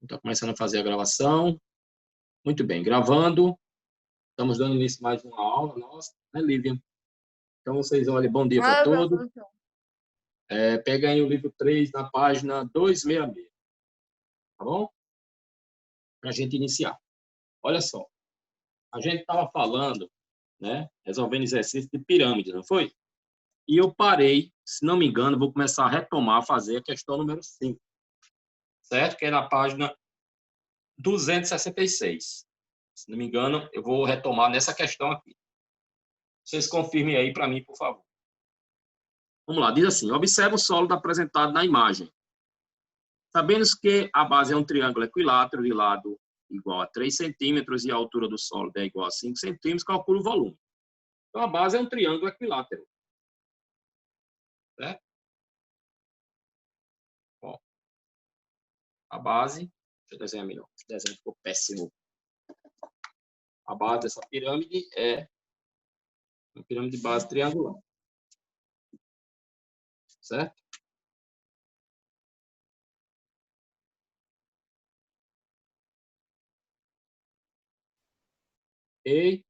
Está começando a fazer a gravação. Muito bem, gravando. Estamos dando início a mais uma aula nossa, né, Lívia? Então, vocês olhem, bom dia para todos. Pega aí o livro 3, na página 266. Tá bom? Para a gente iniciar. Olha só. A gente estava falando, né, resolvendo exercício de pirâmide, não foi? E eu parei, se não me engano, vou começar a retomar, a fazer a questão número 5. Certo? Que é na página 266. Se não me engano, eu vou retomar nessa questão aqui. Vocês confirmem aí para mim, por favor. Vamos lá, diz assim: observa o sólido apresentado na imagem. Sabemos que a base é um triângulo equilátero de lado igual a 3 centímetros e a altura do sólido é igual a 5 centímetros, calcula o volume. Então, a base é um triângulo equilátero. Certo? Ó, a base, deixa eu desenhar melhor, esse desenho ficou péssimo. A base dessa pirâmide é uma pirâmide de base triangular. Certo? E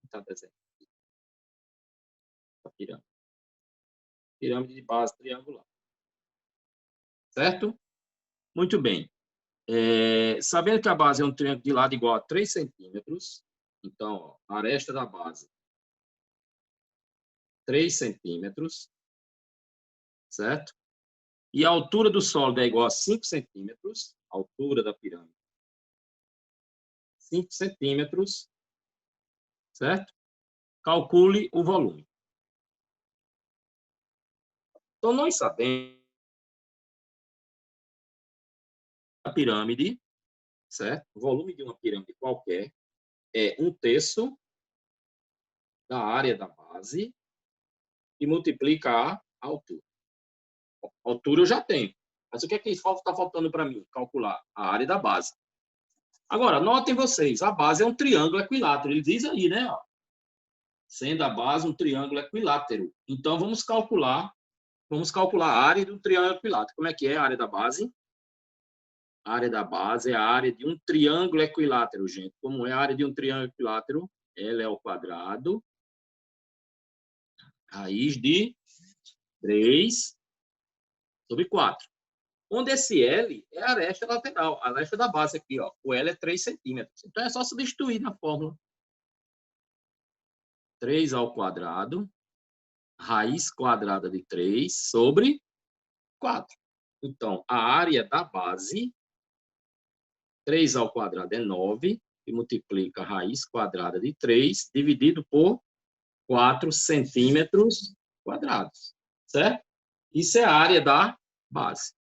está desenhando a pirâmide. Pirâmide de base triangular. Certo? Muito bem. Sabendo que a base é um triângulo de lado igual a 3 centímetros, então, ó, a aresta da base, 3 centímetros, certo? E a altura do sólido é igual a 5 centímetros, a altura da pirâmide, 5 centímetros, certo? Calcule o volume. Então, nós sabemos que a pirâmide, certo? O volume de uma pirâmide qualquer é 1/3 da área da base e multiplica a altura. A altura eu já tenho. Mas o que é que está faltando para mim? Calcular a área da base. Agora, notem vocês, a base é um triângulo equilátero. Ele diz aí, né? Ó, sendo a base um triângulo equilátero. Então, vamos calcular a área do triângulo equilátero. Como é que é a área da base? A área da base é a área de um triângulo equilátero, gente. Como é a área de um triângulo equilátero? L é ao quadrado, raiz de 3 sobre 4. Onde esse L é a aresta lateral, a aresta da base aqui, ó. O L é 3 centímetros. Então, é só substituir na fórmula. 3 ao quadrado, raiz quadrada de 3 sobre 4. Então, a área da base, 3 ao quadrado é 9, e multiplica a raiz quadrada de 3, dividido por 4 centímetros quadrados. Certo? Isso é a área da base.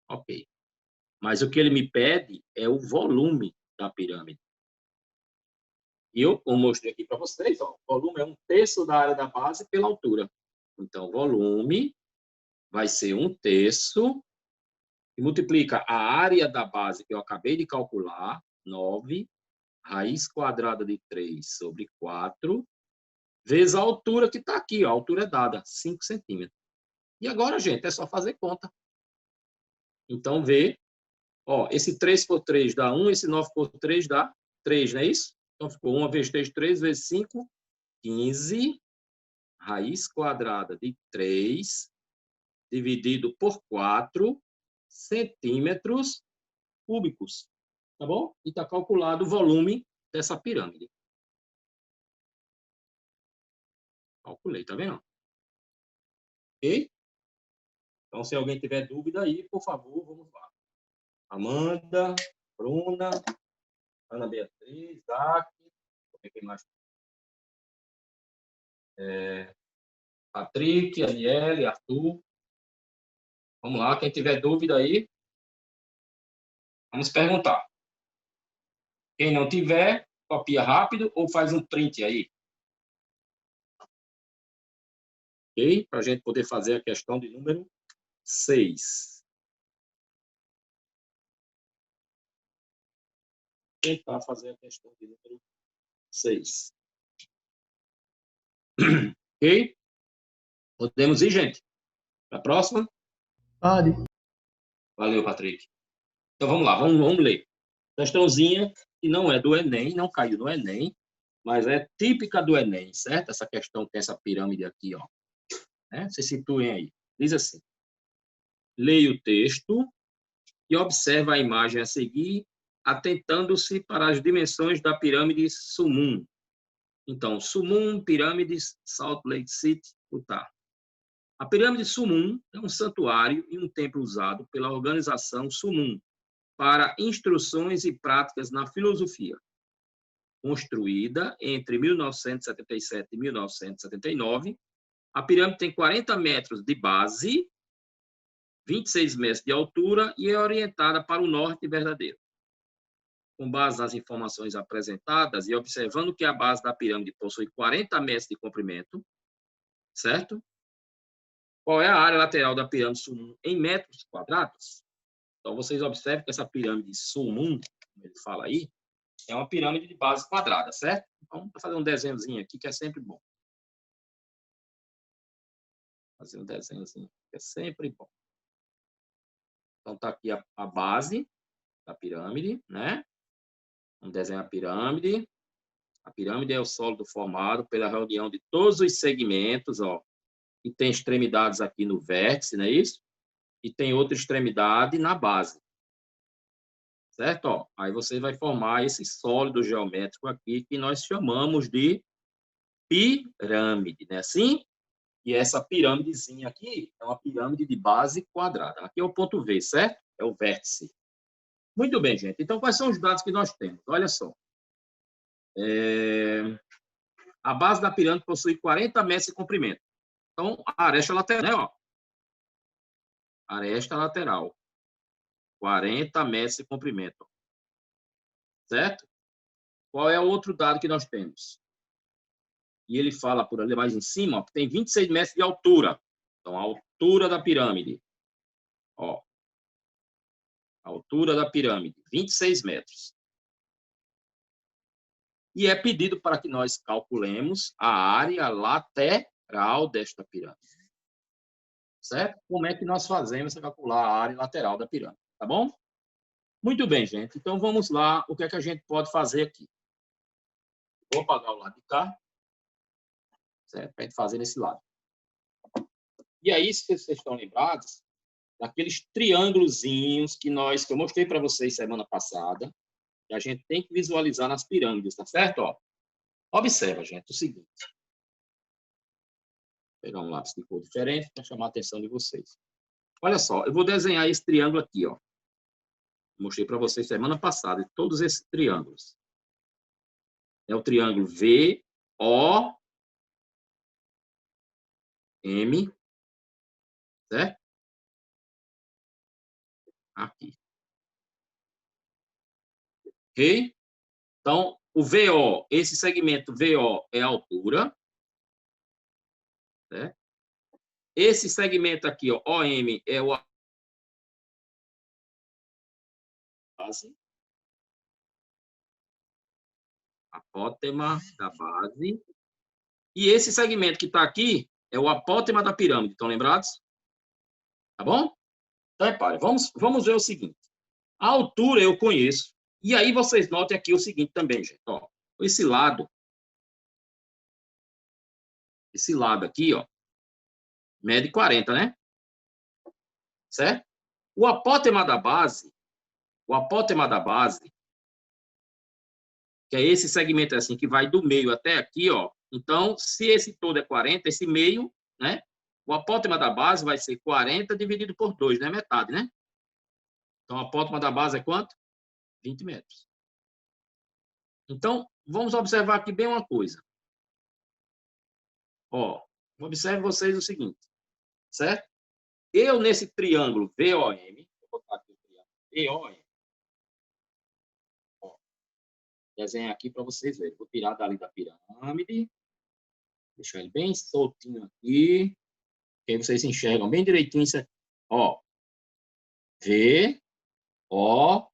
Ok. Mas o que ele me pede é o volume da pirâmide. E eu mostrei aqui para vocês, ó, o volume é 1/3 da área da base pela altura. Então, o volume vai ser 1/3 e multiplica a área da base que eu acabei de calcular, 9, raiz quadrada de 3 sobre 4, vezes a altura que está aqui, ó, a altura é dada, 5 centímetros. E agora, gente, é só fazer conta. Então, vê, ó, esse 3 por 3 dá 1, esse 9 por 3 dá 3, não é isso? Então, ficou 1 vezes 3, 3 vezes 5, 15, raiz quadrada de 3, dividido por 4 centímetros cúbicos. Tá bom? E está calculado o volume dessa pirâmide. Calculei, tá vendo? Ok? Então, se alguém tiver dúvida aí, por favor, vamos lá. Amanda, Bruna, Ana Beatriz, Dac, quem mais? Patrick, Aniele, Arthur. Vamos lá, quem tiver dúvida aí, vamos perguntar. Quem não tiver, copia rápido ou faz um print aí. Ok? Para a gente poder fazer a questão de número 6. Tentar fazer a questão de número 6. Ok? Podemos ir, gente? Para a próxima? Pode. Valeu, Patrick. Então, vamos lá, vamos ler. Questãozinha que não é do Enem, não caiu no Enem, mas é típica do Enem, certo? Essa questão tem essa pirâmide aqui, ó. Né? Se situem aí. Diz assim: leia o texto e observa a imagem a seguir, atentando-se para as dimensões da pirâmide Sumun. Então, Sumun, pirâmide, Salt Lake City, Utah. A pirâmide Sumun é um santuário e um templo usado pela organização Sumun para instruções e práticas na filosofia. Construída entre 1977 e 1979, a pirâmide tem 40 metros de base, 26 metros de altura e é orientada para o norte verdadeiro. Com base nas informações apresentadas e observando que a base da pirâmide possui 40 metros de comprimento, certo? Qual é a área lateral da pirâmide Sumun em metros quadrados? Então, vocês observam que essa pirâmide Sumun, como ele fala aí, é uma pirâmide de base quadrada, certo? Então, vou fazer um desenhozinho aqui que é sempre bom. Fazer um desenhozinho que é sempre bom. Então, está aqui a base da pirâmide, né? Vamos desenhar a pirâmide. A pirâmide é o sólido formado pela reunião de todos os segmentos, ó, e tem extremidades aqui no vértice, não é isso? E tem outra extremidade na base. Certo? Ó, aí você vai formar esse sólido geométrico aqui, que nós chamamos de pirâmide, né? Assim? E essa pirâmidezinha aqui é uma pirâmide de base quadrada. Aqui é o ponto V, certo? É o vértice. Muito bem, gente. Então, quais são os dados que nós temos? Olha só. A base da pirâmide possui 40 metros de comprimento. Então, a aresta lateral, né? Ó. Aresta lateral. 40 metros de comprimento. Certo? Qual é o outro dado que nós temos? E ele fala por ali mais em cima, ó, que tem 26 metros de altura. Então, a altura da pirâmide. Ó, a altura da pirâmide, 26 metros. E é pedido para que nós calculemos a área lateral desta pirâmide. Certo? Como é que nós fazemos para calcular a área lateral da pirâmide? Tá bom? Muito bem, gente. Então, vamos lá. O que é que a gente pode fazer aqui? Vou apagar o lado de cá. Certo? Para a gente fazer nesse lado. E aí, se vocês estão lembrados, daqueles triângulozinhos que eu mostrei para vocês semana passada, que a gente tem que visualizar nas pirâmides, tá certo? Ó, observa, gente, o seguinte. Vou pegar um lápis de cor diferente para chamar a atenção de vocês. Olha só, eu vou desenhar esse triângulo aqui, ó. Mostrei para vocês semana passada, todos esses triângulos. É o triângulo VOM, certo? Aqui. Ok? Então, o VO, esse segmento VO é a altura. Certo? Esse segmento aqui, ó, OM, é o base. Apótema da base. E esse segmento que está aqui é o apótema da pirâmide. Estão lembrados? Tá bom? Então, repare, vamos ver o seguinte. A altura eu conheço. E aí vocês notem aqui o seguinte também, gente. Ó, esse lado aqui, ó, mede 40, né? Certo? O apótema da base, que é esse segmento assim, que vai do meio até aqui, ó. Então, se esse todo é 40, esse meio, né? O apótema da base vai ser 40 dividido por 2, né? Metade, né? Então, o apótema da base é quanto? 20 metros. Então, vamos observar aqui bem uma coisa. Ó, observe vocês o seguinte, certo? Eu, nesse triângulo VOM, vou botar aqui o triângulo VOM, ó, desenho aqui para vocês verem. Vou tirar dali da pirâmide, deixar ele bem soltinho aqui, que aí vocês enxergam bem direitinho isso aqui. Ó, VOM,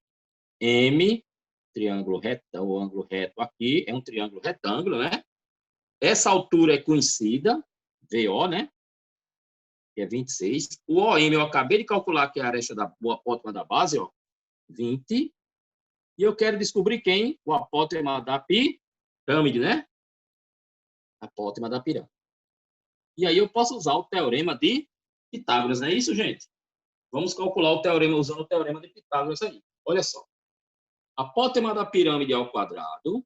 triângulo reto, o ângulo reto aqui, é um triângulo retângulo, né? Essa altura é conhecida, VO, né? Que é 26. O OM eu acabei de calcular que é a aresta da apótema da base, ó, 20. E eu quero descobrir quem? O apótema da pirâmide, né? Apótema da pirâmide. E aí eu posso usar o teorema de Pitágoras, não é isso, gente? Vamos calcular o teorema usando o teorema de Pitágoras aí. Olha só. Apótema da pirâmide ao quadrado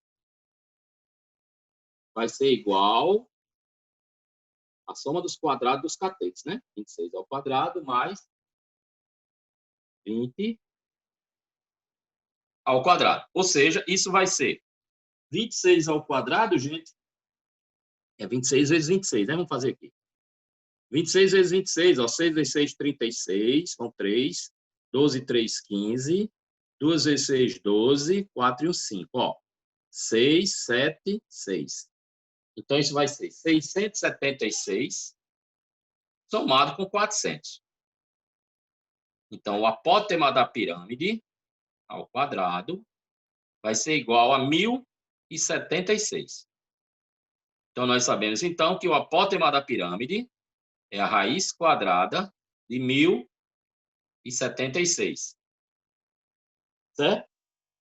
vai ser igual a soma dos quadrados dos catetos, né? 26 ao quadrado mais 20 ao quadrado. Ou seja, isso vai ser 26 ao quadrado, gente. É 26 vezes 26, né? Vamos fazer aqui. 26 vezes 26, ó. 6 vezes 6, 36. São 3. 12, 3, 15. 2 vezes 6, 12. 4 e 1, 5. Ó. 6, 7, 6. Então, isso vai ser 676 somado com 400. Então, o apótema da pirâmide ao quadrado vai ser igual a 1076. Então, nós sabemos, então, que o apótema da pirâmide é a raiz quadrada de 1076. Certo?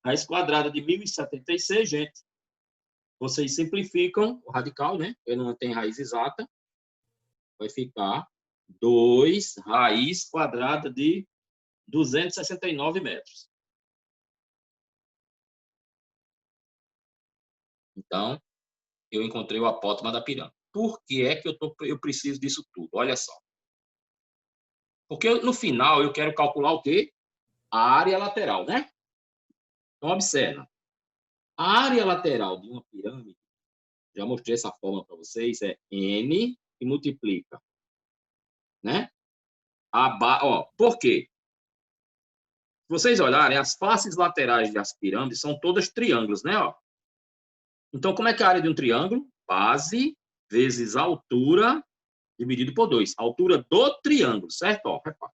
Raiz quadrada de 1076, gente. Vocês simplificam o radical, né? Ele não tem raiz exata. Vai ficar 2 raiz quadrada de 269 metros. Então, eu encontrei o apótema da pirâmide. Por que é que eu preciso disso tudo? Olha só. Porque no final eu quero calcular o quê? A área lateral, né? Então, observa. A área lateral de uma pirâmide, já mostrei essa fórmula para vocês, é N que multiplica, né? Por quê? Se vocês olharem, as faces laterais das pirâmides são todas triângulos, né? Ó. Então, como é que é a área de um triângulo? Base vezes altura dividido por 2. A altura do triângulo, certo? Ó, repara.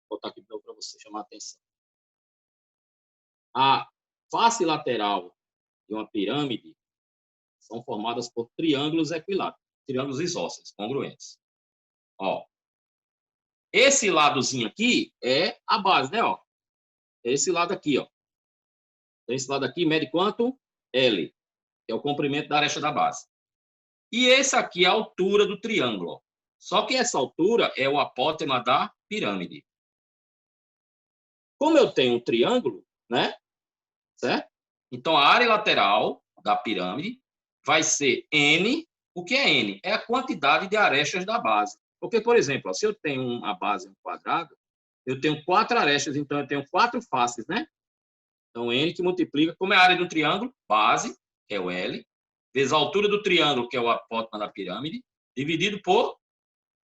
Vou botar aqui para você chamar a atenção. A face lateral de uma pirâmide são formadas por triângulos equiláteros, triângulos isósceles, congruentes. Ó, esse ladozinho aqui é a base, né? Ó, esse lado aqui, ó. Esse lado aqui mede quanto? L, que é o comprimento da aresta da base. E esse aqui é a altura do triângulo. Ó. Só que essa altura é o apótema da pirâmide. Como eu tenho um triângulo, né? Certo? Então, a área lateral da pirâmide vai ser N. O que é N? É a quantidade de arestas da base. Porque, por exemplo, ó, se eu tenho uma base em quadrado, eu tenho 4 arestas, então eu tenho 4 faces, né? Então, N que multiplica, como é a área do triângulo, base, que é o L, vezes a altura do triângulo, que é o apótema da pirâmide, dividido por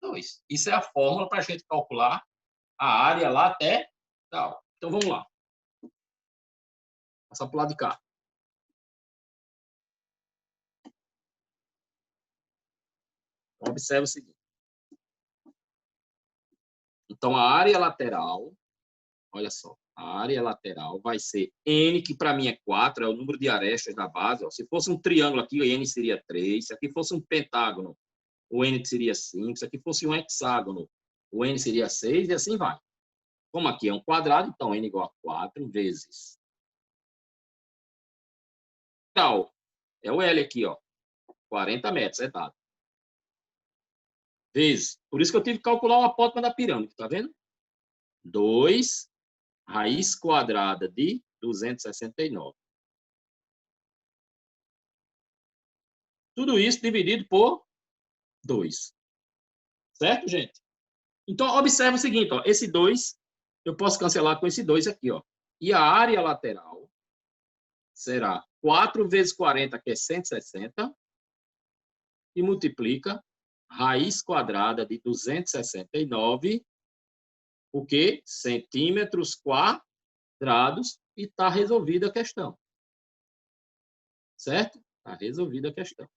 2. Isso é a fórmula para a gente calcular a área lateral. Então, vamos lá. Passar para o lado de cá. Observe o seguinte. Então, a área lateral, olha só, a área lateral vai ser N, que para mim é 4, é o número de arestas da base. Ó. Se fosse um triângulo aqui, o N seria 3. Se aqui fosse um pentágono, o N seria 5. Se aqui fosse um hexágono, o N seria 6, e assim vai. Como aqui é um quadrado, então N igual a 4 vezes. Então, é o L aqui, ó. 40 metros, é dado. Vezes. Por isso que eu tive que calcular o apótema da pirâmide, tá vendo? 2 raiz quadrada de 269. Tudo isso dividido por 2. Certo, gente? Então, observe o seguinte, ó, esse 2, eu posso cancelar com esse 2 aqui, ó. E a área lateral será 4 vezes 40, que é 160, e multiplica raiz quadrada de 269, o quê? Centímetros quadrados, e está resolvida a questão. Certo? Está resolvida a questão.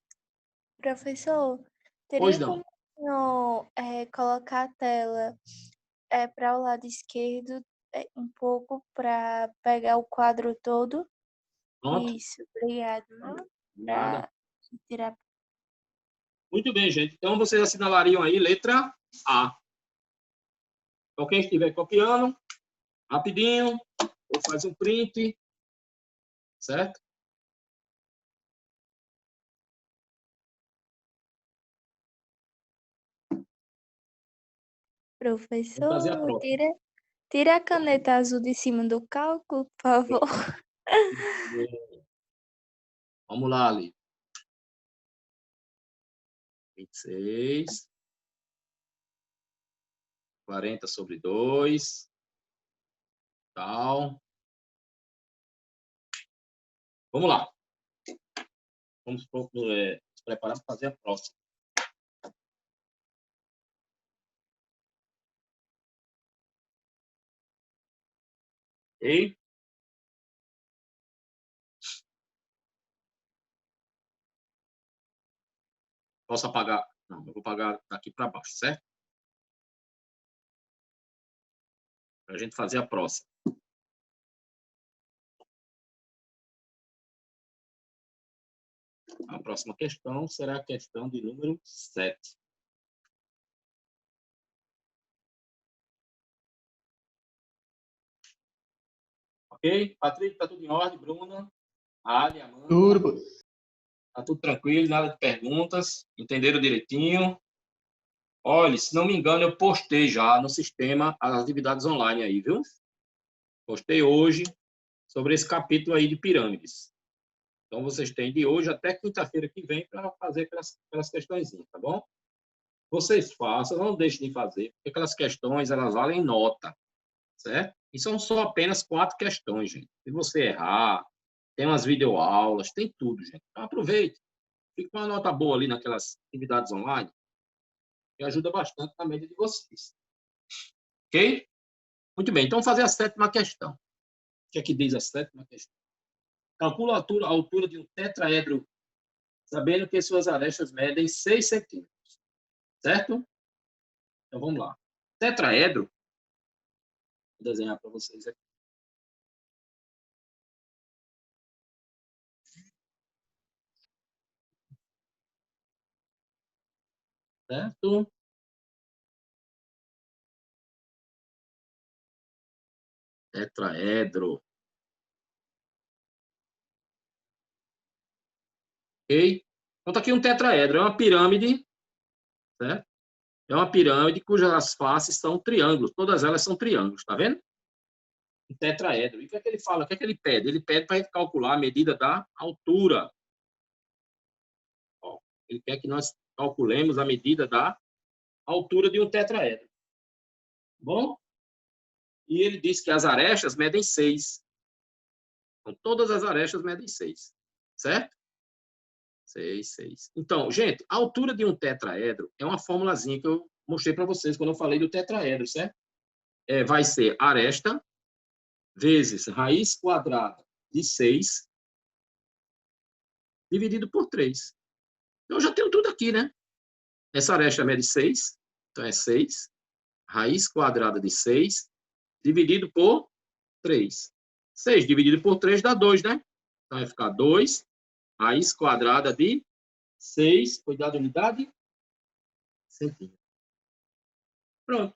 Professor, Pois teria não. como colocar a tela para o lado esquerdo um pouco para pegar o quadro todo? Pronto. Isso, obrigado. Nada. Para tirar. Muito bem, gente. Então, vocês assinalariam aí letra A. Então, quem estiver copiando, Rapidinho, ou faz um print, certo? Vamos fazer a Professor, prova. tira a caneta azul de cima do cálculo, por favor. Vamos lá, Ali. 26. 40 sobre 2. Tal. Vamos lá. Vamos se preparar para fazer a próxima. Ok? Posso apagar? Não, eu vou apagar daqui para baixo, certo? Para a gente fazer a próxima. A próxima questão será a questão de número 7. Ok? Patrick, está tudo em ordem? Bruna? Ali, Amanda? Turbo. Está tudo tranquilo? Nada de perguntas? Entenderam direitinho? Olha, se não me engano, eu postei já no sistema as atividades online aí, viu? Postei hoje sobre esse capítulo aí de pirâmides. Então, vocês têm de hoje até quinta-feira que vem para fazer aquelas questões, tá bom? Vocês façam, não deixem de fazer, porque aquelas questões, elas valem nota, certo? E são só apenas 4 questões, gente. Se você errar, tem umas videoaulas, tem tudo, gente. Então, aproveite. Fique com uma nota boa ali naquelas atividades online, que ajuda bastante na média de vocês. Ok? Muito bem, então, fazer a 7ª questão. O que é que diz a 7ª questão? Calcula a altura de um tetraedro, sabendo que suas arestas medem 6 centímetros. Certo? Então, vamos lá. Tetraedro, vou desenhar para vocês aqui. Certo? Tetraedro. Ok? Então, tá aqui um tetraedro. É uma pirâmide, certo? É uma pirâmide cujas faces são triângulos. Todas elas são triângulos, tá vendo? Um tetraedro. E o que é que ele fala? O que é que ele pede? Ele pede para a gente calcular a medida da altura. Ó, ele quer que nós calculemos a medida da altura de um tetraedro. Bom? E ele diz que as arestas medem 6. Então, todas as arestas medem 6. Certo? 6, 6. Então, gente, a altura de um tetraedro é uma formulazinha que eu mostrei para vocês quando eu falei do tetraedro, certo? Vai ser aresta vezes raiz quadrada de 6 dividido por 3. Então, eu já tenho tudo aqui, né? Essa aresta mede 6, então é 6, raiz quadrada de 6 dividido por 3. 6 dividido por 3 dá 2, né? Então, vai ficar 2, raiz quadrada de 6, cuidado da unidade, centímetro. Pronto.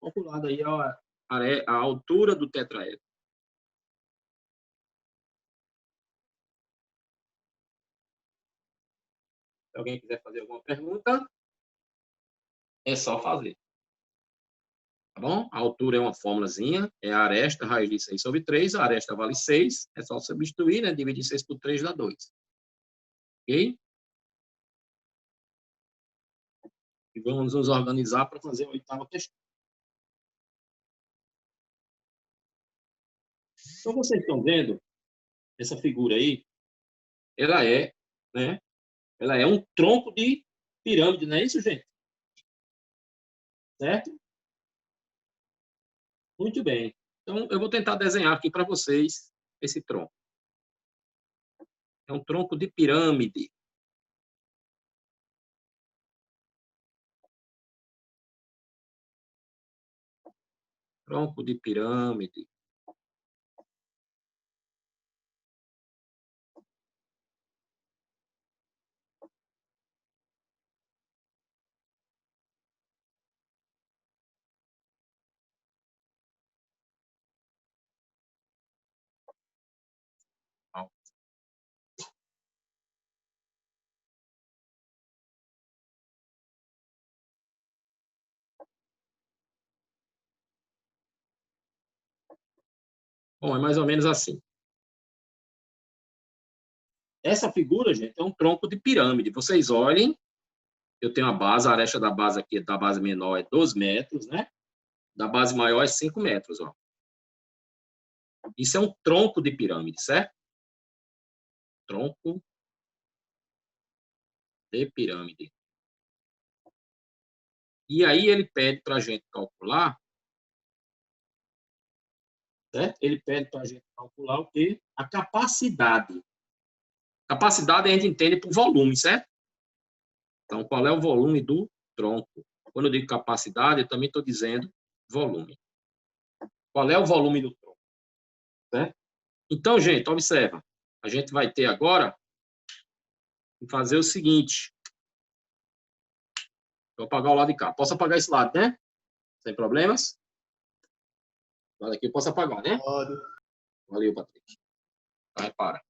Calculado aí a altura do tetraedro. Se alguém quiser fazer alguma pergunta, é só fazer. Tá bom? A altura é uma formulazinha, é a aresta, raiz de 6 sobre 3, a aresta vale 6, é só substituir, né? Dividir 6 por 3 dá 2. Ok? E vamos nos organizar para fazer a 8ª questão. Então, vocês estão vendo essa figura aí? Ela é, né? Ela é um tronco de pirâmide, não é isso, gente? Certo? Muito bem. Então, eu vou tentar desenhar aqui para vocês esse tronco. É um tronco de pirâmide. Tronco de pirâmide. Bom, é mais ou menos assim. Essa figura, gente, é um tronco de pirâmide. Vocês olhem, eu tenho a base, a aresta da base aqui, da base menor é 2 metros, né? Da base maior é 5 metros, ó. Isso é um tronco de pirâmide, certo? Tronco de pirâmide. E aí ele pede para a gente calcular, certo? Ele pede para a gente calcular o quê? A capacidade. Capacidade a gente entende por volume, certo? Então, qual é o volume do tronco? Quando eu digo capacidade, eu também estou dizendo volume. Qual é o volume do tronco? Certo? Então, gente, observa. A gente vai ter agora que fazer o seguinte. Vou apagar o lado de cá. Posso apagar esse lado, né? Sem problemas? O lado aqui eu posso apagar, né? Pode. Valeu, Patrick. Tá, repara.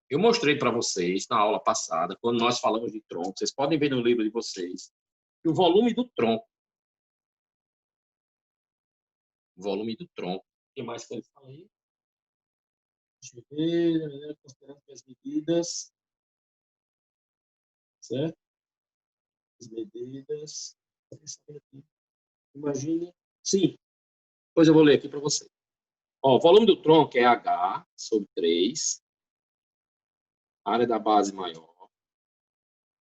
Eu mostrei para vocês na aula passada, quando nós falamos de tronco, vocês podem ver no livro de vocês, que o volume do tronco, o que mais que ele fala aí? Deixa eu ver, considerando que as medidas, certo? As medidas, imagine, sim, depois eu vou ler aqui para você. Ó, o volume do tronco é H sobre 3, área da base maior,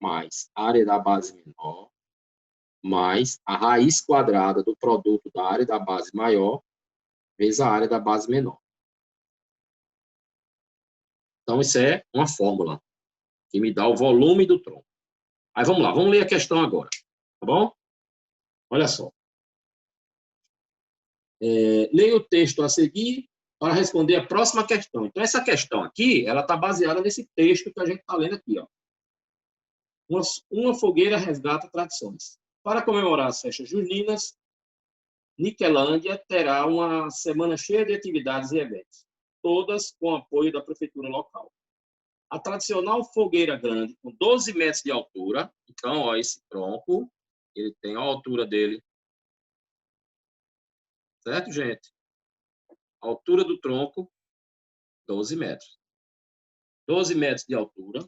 mais área da base menor, mais a raiz quadrada do produto da área da base maior, vezes a área da base menor. Então, isso é uma fórmula que me dá o volume do tronco. Aí, vamos lá, vamos ler a questão agora, tá bom? Olha só. Leia o texto a seguir para responder a próxima questão. Então, essa questão aqui, ela está baseada nesse texto que a gente está lendo aqui, ó. Uma fogueira resgata tradições. Para comemorar as festas juninas, Niquelândia terá uma semana cheia de atividades e eventos, todas com apoio da prefeitura local. A tradicional fogueira grande, com 12 metros de altura, então, ó, esse tronco, ele tem a altura dele, certo, gente? A altura do tronco, 12 metros. 12 metros de altura,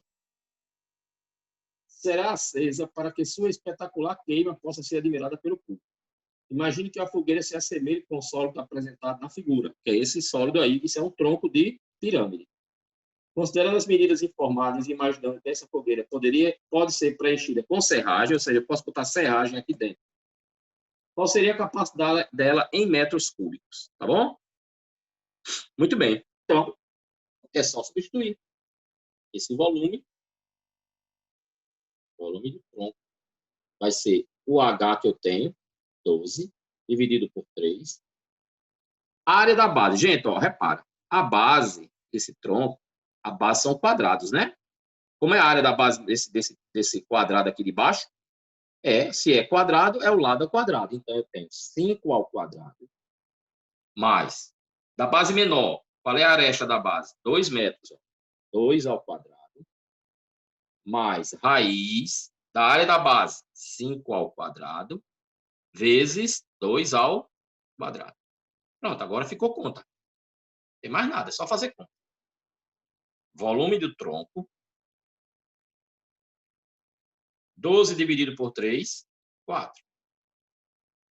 será acesa para que sua espetacular queima possa ser admirada pelo público. Imagine que a fogueira se assemelhe com o sólido apresentado na figura, que é esse sólido aí, que isso é um tronco de pirâmide. Considerando as medidas informadas e imaginando que essa fogueira pode ser preenchida com serragem, ou seja, eu posso botar serragem aqui dentro. Qual seria a capacidade dela em metros cúbicos? Tá bom? Muito bem. Então, é só substituir esse volume do tronco. Vai ser o H que eu tenho, 12, dividido por 3. A área da base. Gente, ó, repara. A base desse tronco, a base são quadrados, né? Como é a área da base desse quadrado aqui de baixo? Se é quadrado, é o lado ao quadrado. Então, eu tenho 5 ao quadrado, mais, da base menor, qual é a aresta da base? 2 metros. Ó. 2 ao quadrado, mais raiz da área da base, 5 ao quadrado, vezes 2 ao quadrado. Pronto, agora ficou conta. Não tem mais nada, é só fazer conta. Volume do tronco, 12 dividido por 3, 4.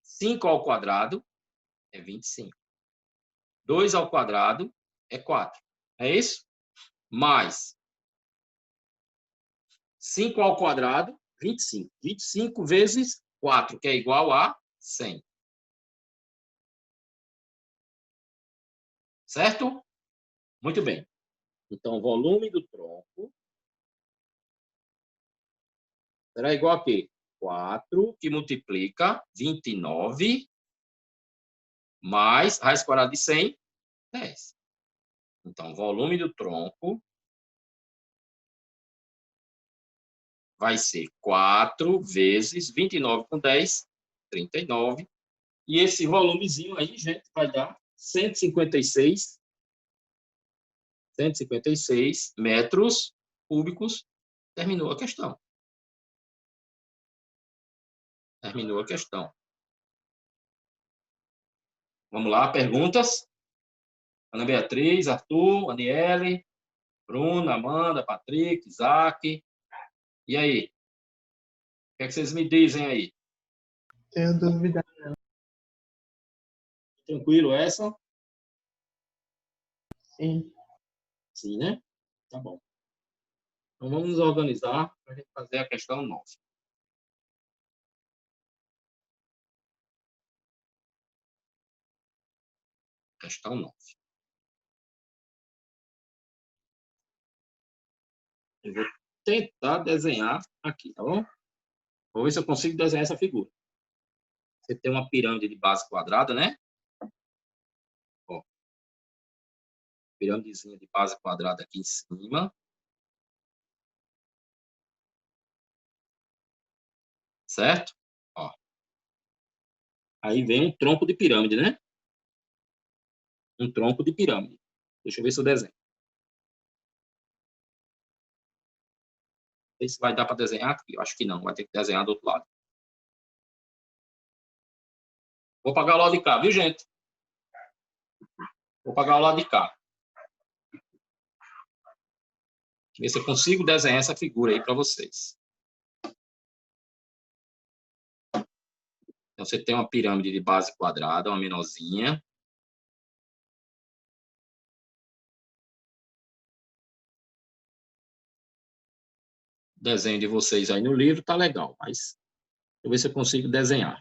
5 ao quadrado é 25. 2 ao quadrado é 4. É isso? Mais 5 ao quadrado, 25. 25 vezes 4, que é igual a 100. Certo? Muito bem. Então, o volume do tronco será igual a quê? 4, que multiplica 29, mais raiz quadrada de 100, 10. Então, o volume do tronco vai ser 4 vezes 29 com 10, 39. E esse volumezinho aí, gente, vai dar 156 metros cúbicos. Terminou a questão. Terminou a questão. Vamos lá, perguntas? Ana Beatriz, Arthur, Aniele, Bruna, Amanda, Patrick, Isaac. E aí? O que é que vocês me dizem aí? Tenho dúvida. Tranquilo essa? Sim. Sim, né? Tá bom. Então vamos nos organizar para a gente fazer a questão 9. Questão 9. Eu vou tentar desenhar aqui, tá bom? Vou ver se eu consigo desenhar essa figura. Você tem uma pirâmide de base quadrada, né? Ó, pirâmidezinha de base quadrada aqui em cima. Certo? Ó. Aí vem um tronco de pirâmide, né? Um tronco de pirâmide. Deixa eu ver se eu desenho. Não sei se vai dar para desenhar aqui. Eu acho que não. Vai ter que desenhar do outro lado. Vou pagar o lado de cá, viu, gente? Vou pagar o lado de cá. Ver se eu consigo desenhar essa figura aí para vocês. Então, você tem uma pirâmide de base quadrada, uma menorzinha. O desenho de vocês aí no livro tá legal, mas deixa eu ver se eu consigo desenhar.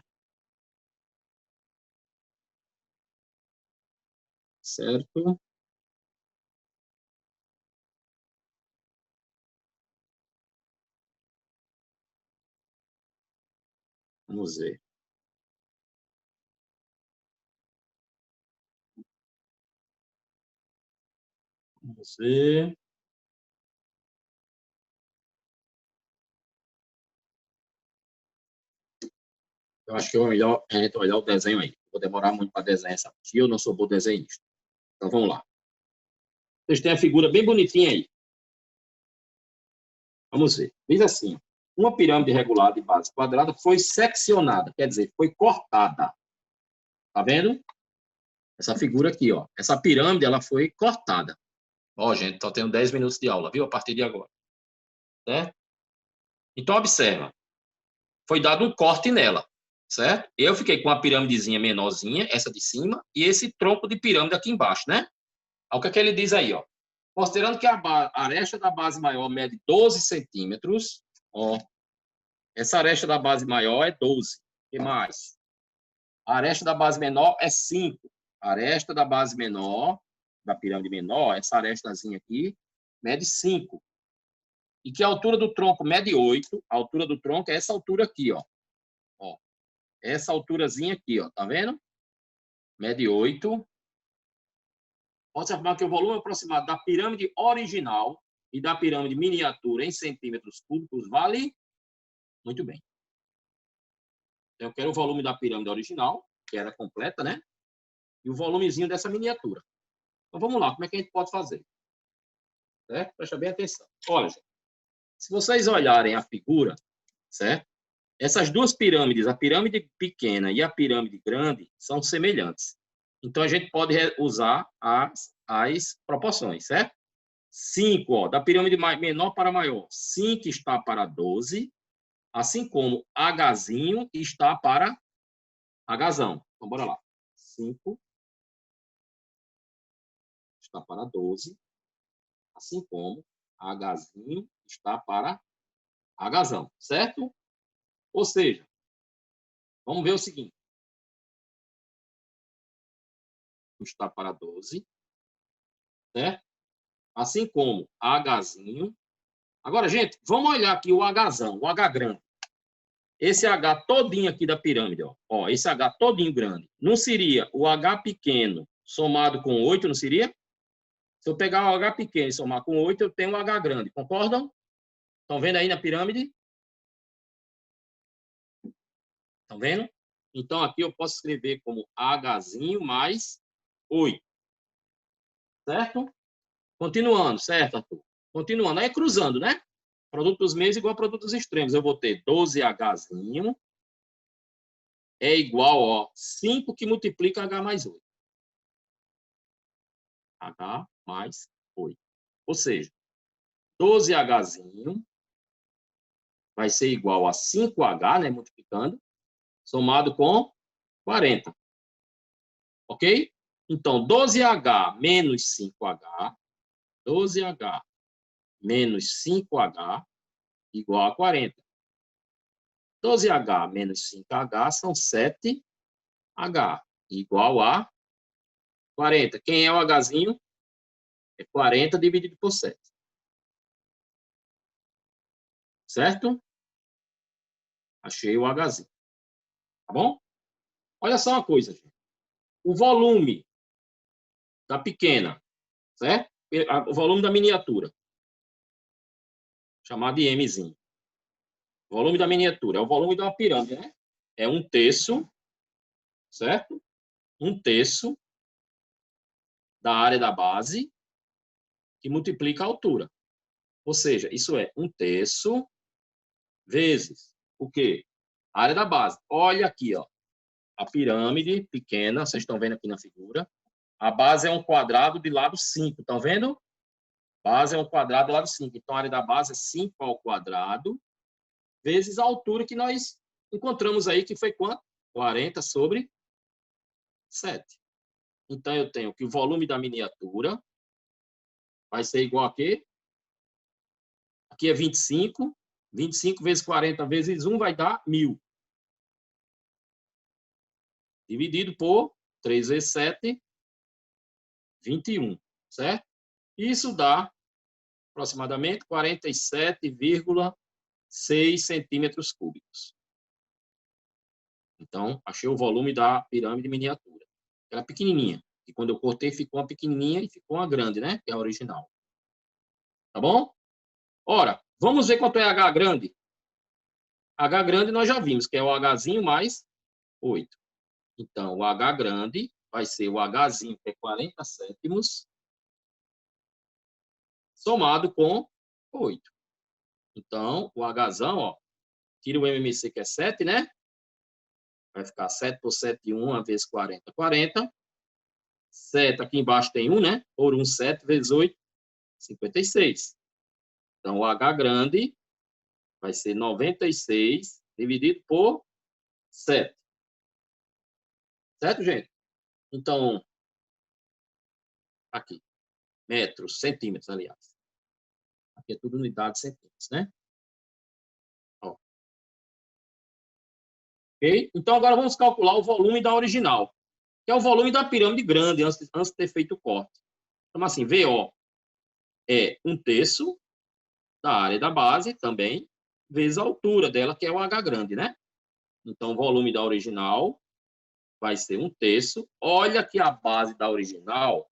Certo? Vamos ver. Vamos ver. Eu acho que é melhor a gente olhar o desenho aí. Vou demorar muito para desenhar essa aqui, eu não sou bom desenhista. Então, vamos lá. Vocês têm a figura bem bonitinha aí. Vamos ver. Diz assim, uma pirâmide regular de base quadrada foi seccionada, quer dizer, foi cortada. Tá vendo? Essa figura aqui, ó. Essa pirâmide, ela foi cortada. Ó, gente, tô tendo 10 minutos de aula, viu? A partir de agora. Certo? Então, observa. Foi dado um corte nela, certo? Eu fiquei com a pirâmidezinha menorzinha, essa de cima, e esse tronco de pirâmide aqui embaixo, né? Olha o que é que ele diz aí, ó. Considerando que a aresta da base maior mede 12 centímetros, ó, essa aresta da base maior é 12. O que mais? A aresta da base menor é 5. A aresta da base menor, da pirâmide menor, essa arestazinha aqui, mede 5. E que a altura do tronco mede 8. A altura do tronco é essa altura aqui, ó. Ó, essa alturazinha aqui, ó. Tá vendo? Mede 8. Pode-se afirmar que o volume aproximado da pirâmide original e da pirâmide miniatura em centímetros cúbicos vale? Muito bem. Então, eu quero o volume da pirâmide original, que era completa, né? E o volumezinho dessa miniatura. Então, vamos lá. Como é que a gente pode fazer? Certo? Presta bem atenção. Olha, gente, se vocês olharem a figura, certo? Essas duas pirâmides, a pirâmide pequena e a pirâmide grande, são semelhantes. Então, a gente pode usar as proporções, certo? 5, ó, da pirâmide menor para maior. 5 está para 12, assim como Hzinho está para Hzão. Então, bora lá. 5 está para 12, assim como Hzinho está para Hzão, certo? Ou seja, vamos ver o seguinte. Está para 12, certo? Assim como Hzinho. Agora, gente, vamos olhar aqui o Hzão, o H grande. Esse H todinho aqui da pirâmide, ó, esse H todinho grande, não seria o H pequeno somado com 8, não seria? Se eu pegar o H pequeno e somar com 8, eu tenho o H grande, concordam? Estão vendo aí na pirâmide? Estão vendo? Então, aqui eu posso escrever como Hzinho mais 8. Certo? Continuando, certo, Arthur? Continuando. Aí cruzando, né? Produto dos meios igual a produto dos extremos. Eu vou ter 12Hzinho é igual a 5 que multiplica H mais 8. H mais 8. Ou seja, 12Hzinho vai ser igual a 5H, né, multiplicando, somado com 40. Ok? Então, 12H menos 5H, 12H menos 5H igual a 40. 12H menos 5H são 7H, igual a 40. Quem é o Hzinho? É 40 dividido por 7. Certo? Achei o Hzinho. Tá bom? Olha só uma coisa, gente. O volume da pequena, certo? O volume da miniatura, chamado de Mzinho. O volume da miniatura é o volume de uma pirâmide, né? É 1/3, certo? 1/3 da área da base que multiplica a altura. Ou seja, isso é 1/3 vezes o quê? A área da base. Olha aqui, ó. A pirâmide pequena, vocês estão vendo aqui na figura. A base é um quadrado de lado 5, estão vendo? Base é um quadrado de lado 5. Então, a área da base é 5 ao quadrado vezes a altura que nós encontramos aí, que foi quanto? 40 sobre 7. Então, eu tenho que o volume da miniatura vai ser igual a quê? Aqui é 25. 25 vezes 40 vezes 1 vai dar 1.000. Dividido por 3 vezes 7, 21. Certo? Isso dá aproximadamente 47,6 centímetros cúbicos. Então, achei o volume da pirâmide miniatura. Era pequenininha. E quando eu cortei, ficou uma pequenininha e ficou uma grande, né? Que é a original. Tá bom? Ora, vamos ver quanto é H grande. H grande nós já vimos, que é o Hzinho mais 8. Então, o H grande vai ser o Hzinho, que é 40 sétimos, somado com 8. Então, o Hzão, ó, tira o MMC, que é 7, né? Vai ficar 7 por 7, 1 vezes 40, 40. 7 aqui embaixo tem 1, né? Por 1, 7 vezes 8, 56. Então, o H grande vai ser 96 dividido por 7. Certo, gente? Então, aqui, metros, centímetros, aliás. Aqui é tudo unidade de centímetros, né? Ó. Ok? Então, agora vamos calcular o volume da original, que é o volume da pirâmide grande, antes de ter feito o corte. Então, assim, VO é 1/3 da área da base também, vezes a altura dela, que é o H grande, né? Então, o volume da original vai ser 1/3. Olha que a base da original,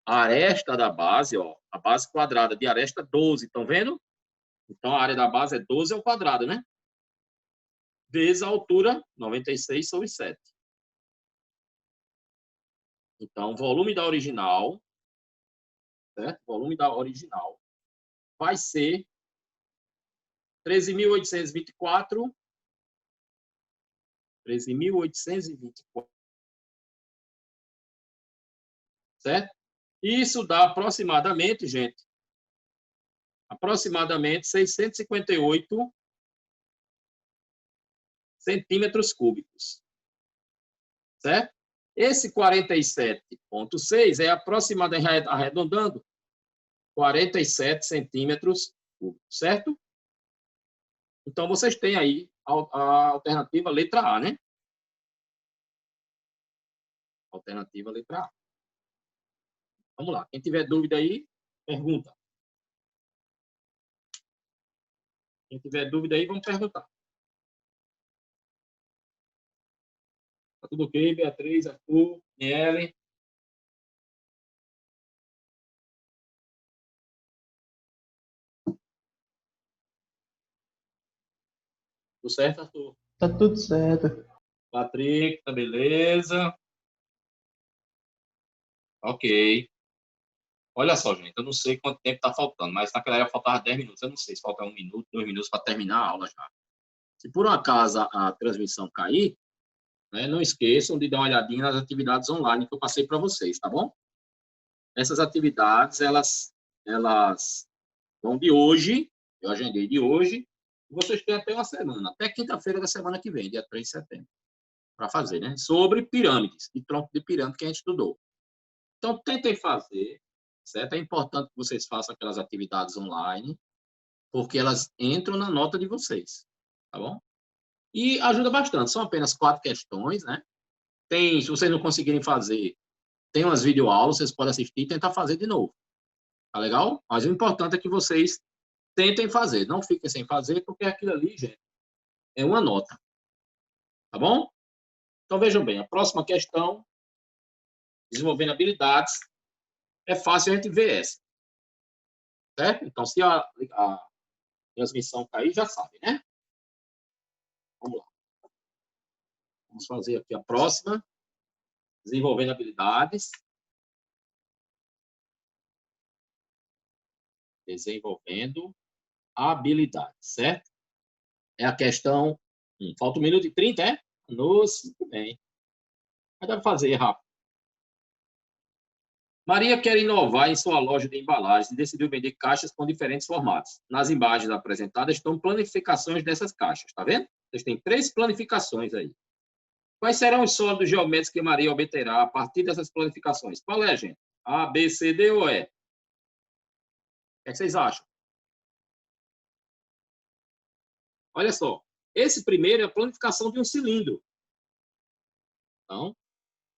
a aresta da base, ó, a base quadrada de aresta 12, estão vendo? Então, a área da base é 12 ao quadrado, né? Vezes a altura, 96 sobre 7. Então, o volume da original, certo? O volume da original vai ser 13.824, 13.824, certo? Isso dá aproximadamente, gente, aproximadamente 658 centímetros cúbicos, certo? Esse 47,6 é aproximadamente, arredondando, 47 centímetros cúbicos, certo? Então, vocês têm aí a alternativa letra A, né? Alternativa letra A. Vamos lá. Quem tiver dúvida aí, pergunta. Quem tiver dúvida aí, vamos perguntar. Tá tudo ok, Beatriz, Arthur, Miele? Tudo certo, Arthur? Tá tudo certo. Patrick, tá beleza? Ok. Olha só, gente, eu não sei quanto tempo está faltando, mas naquela época faltava 10 minutos. Eu não sei se falta 1 minuto, 2 minutos para terminar a aula já. Se por um acaso a transmissão cair, né? Não esqueçam de dar uma olhadinha nas atividades online que eu passei para vocês, tá bom? Essas atividades, elas vão de hoje, eu agendei de hoje, e vocês têm até uma semana, até quinta-feira da semana que vem, dia 3 de setembro, para fazer, né? Sobre pirâmides, e tronco de pirâmide que a gente estudou. Então, tentem fazer, certo? É importante que vocês façam aquelas atividades online, porque elas entram na nota de vocês, tá bom? E ajuda bastante, são apenas 4 questões, né? Se vocês não conseguirem fazer, tem umas videoaulas, vocês podem assistir e tentar fazer de novo. Tá legal? Mas o importante é que vocês tentem fazer. Não fiquem sem fazer, porque aquilo ali, gente, é uma nota. Tá bom? Então, vejam bem. A próxima questão, desenvolvendo habilidades, é fácil a gente ver essa. Certo? Então, se a transmissão cair, já sabe, né? Vamos lá. Vamos fazer aqui a próxima. Desenvolvendo habilidades. Desenvolvendo habilidades, certo? É a questão... falta 1 minuto e 30, é? Nossa, muito bem. Mas dá para fazer rápido. Maria quer inovar em sua loja de embalagens e decidiu vender caixas com diferentes formatos. Nas imagens apresentadas estão planificações dessas caixas, tá vendo? Vocês têm 3 planificações aí. Quais serão os sólidos geométricos que Maria obterá a partir dessas planificações? Qual é, gente? A, B, C, D ou E? O que é que vocês acham? Olha só, esse primeiro é a planificação de um cilindro. Então,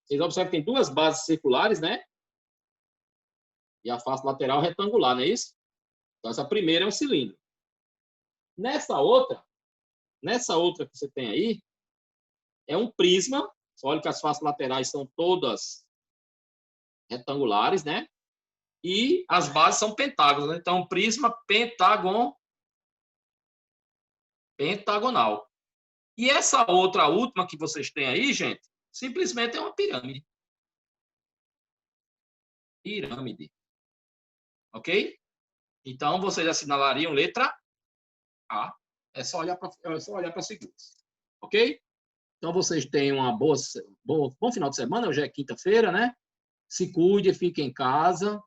vocês observam que tem 2 bases circulares, né? E a face lateral retangular, não é isso? Então, essa primeira é um cilindro. Nessa outra que você tem aí, é um prisma. Olha que as faces laterais são todas retangulares, né? E as bases são pentágonos, né? Então, prisma pentagonal. E essa outra, a última que vocês têm aí, gente, simplesmente é uma pirâmide. Pirâmide. Ok? Então, vocês assinalariam letra A. É só olhar para a segunda. Ok? Então, vocês tenham uma bom final de semana. Hoje é quinta-feira, né? Se cuide, fique em casa.